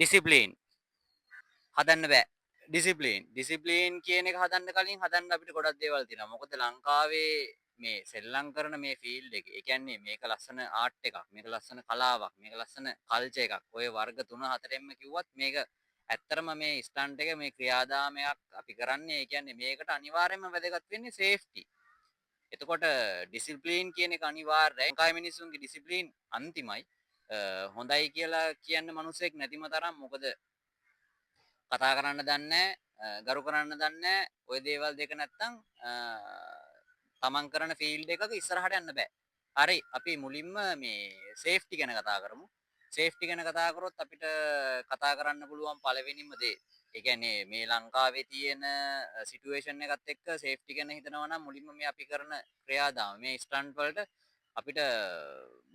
Discipline හදන්න බෑ. Discipline කියන එක හදන්න කලින් හදන්න අපිට ගොඩක් දේවල් තියෙනවා. මොකද ලංකාවේ මේ සෙල්ලම් කරන මේ ෆීල්ඩ් එක. ඒ කියන්නේ මේක ලස්සන ආර්ට් එකක්, මේක ලස්සන කලාවක්, මේක ලස්සන කල්චර් එකක්. ඔය වර්ග 3 4ෙන්ම කිව්වත් මේක ඇත්තරම මේ ස්ටන්ට් එක මේ ක්‍රියාදාමයක් අපි කරන්නේ. ඒ කියන්නේ මේකට අනිවාර්යයෙන්ම වැදගත් වෙන්නේ සේෆ්ටි. එතකොට ඩිසිප්ලින් කියන එක අනිවාර්යයි. ලංකාවේ මිනිස්සුන්ගේ ඩිසිප්ලින් අන්තිමයි. හොඳයි කියලා කියන්න මිනිස්සෙක් නැතිම තරම්. මොකද කතා කරන්න දන්නේ ගරු කරන්න දන්නේ ඔය දේවල් දෙක නැත්තම් තමන් කරන ෆීල්ඩ් එකක ඉස්සරහට යන්න බෑ. හරි අපි මුලින්ම මේ සේෆ්ටි ගැන කතා කරමු. සේෆ්ටි ගැන කතා කරොත් අපිට කතා කරන්න පුළුවන් පළවෙනිම දේ. ඒ කියන්නේ මේ ලංකාවේ තියෙන සිටුේෂන් එකත් එක්ක සේෆ්ටි ගැන හිතනවා නම් මුලින්ම මේ අපි කරන ක්‍රියාදාම මේ ස්ටන්ට් වලට අපිට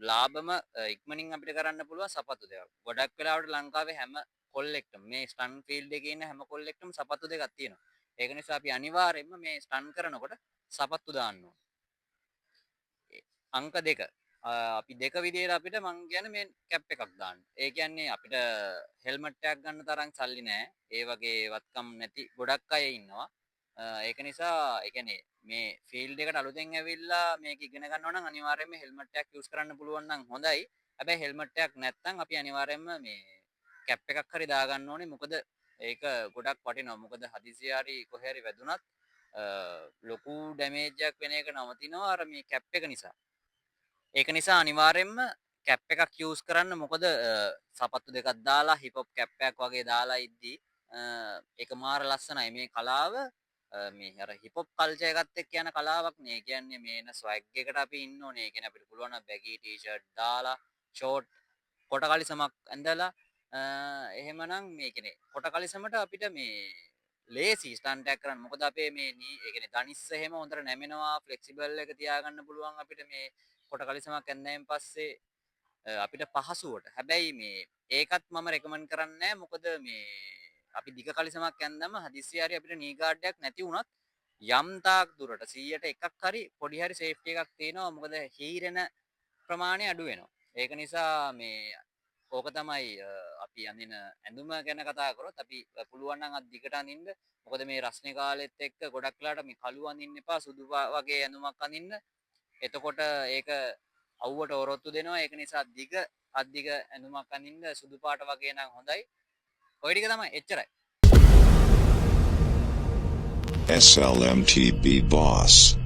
ලාභම ඉක්මනින් අපිට කරන්න පුළුවන් සපත්තු දෙකක්. ගොඩක් වෙලාවට ලංකාවේ හැම කොල්ලෙක්ටම මේ ස්ටන් ෆීල්ඩ් එකේ ඉන්න හැම කොල්ලෙක්ටම සපත්තු දෙකක් තියෙනවා. ඒක නිසා අපි අනිවාර්යයෙන්ම මේ ස්ටන් කරනකොට සපත්තු දාන්න ඕනේ. අංක 2 අපි දෙක විදියට අපිට මං කියන්නේ මේ කැප් එකක් දාන්න. ඒ කියන්නේ අපිට හෙල්මට් එකක් ගන්න තරම් සල්ලි නැහැ. ඒ වගේ වත්කම් නැති ගොඩක් අය ඉන්නවා. ඒක නිසා ඒ කියන්නේ මේ ෆීල්ඩ් එකට අලුතෙන් ඇවිල්ලා මේක ඉගෙන ගන්නවා නම් අනිවාර්යයෙන්ම හෙල්මට් එකක් යූස් කරන්න පුළුවන් නම් හොඳයි. හැබැයි හෙල්මට් එකක් නැත්නම් අපි අනිවාර්යයෙන්ම මේ කැප් එකක් හරි දාගන්න ඕනේ. මොකද ඒක ගොඩක් වටිනවා. මොකද හදිසිය හරි කොහේ හරි වැදුනත් ලොකු ඩැමේජ් එකක් වෙන එක නවතිනවා අර මේ කැප් එක නිසා. ඒක නිසා අනිවාර්යයෙන්ම කැප් එකක් යූස් කරන්න. මොකද සපත්තු දෙකක් දාලා හිප් හොප් කැප් එකක් වගේ දාලා ඉද්දි ඒක මාර ලස්සනයි. මේ කලාව මේ අර හිප් හොප් කල්චර් එකත් එක්ක යන කලාවක් නේ. ඒ කියන්නේ මේන ස්වැග් එකට අපි ඉන්න ඕනේ. ඒ කියන්නේ අපිට පුළුවන් නම් බැගී ටී-ෂර්ට් දාලා ෂෝට් කොට කලිසමක් ඇඳලා එහෙමනම් මේ කියන්නේ කොට කලිසමට අපිට මේ ලේසි ස්ටන්ට් එකක් කරන්න. මොකද අපේ මේ ඒ කියන්නේ දනිස්ස එහෙම හොඳට නැමෙනවා. ෆ්ලෙක්සිබල් එක තියාගන්න පුළුවන් අපිට මේ කොට කලිසමක් ඇඳගෙන පස්සේ අපිට පහසුවට. හැබැයි මේ ඒකත් මම රෙකමන්ඩ් කරන්නේ නැහැ. මොකද මේ අපි දිග කලිසමක් ඇඳනම හදිස්සිය හරි අපිට නී ගාඩ් එකක් නැති වුණත් යම් තාක් දුරට 100ට එකක් හරි පොඩි හරි සේෆ්ටි එකක් තියෙනවා. මොකද හීරෙන ප්‍රමාණය අඩු වෙනවා. ඒක නිසා මේ ඕක තමයි අපි අඳින ඇඳුම ගැන කතා කරොත් අපි පුළුවන් නම් අත් දිගට අඳින්න. මොකද මේ රස්නේ කාලෙත් එක්ක ගොඩක් වෙලාට මේ කළු අඳින්න එපා. සුදු වගේ ඇඳුමක් අඳින්න. එතකොට ඒක අවුවට ඔරොත්තු දෙනවා. ඒක නිසා අත් දිග ඇඳුමක් අඳින්න සුදු පාට වගේ නම් හොඳයි. ඔය ටික තමයි එච්චරයි. SLMTB boss.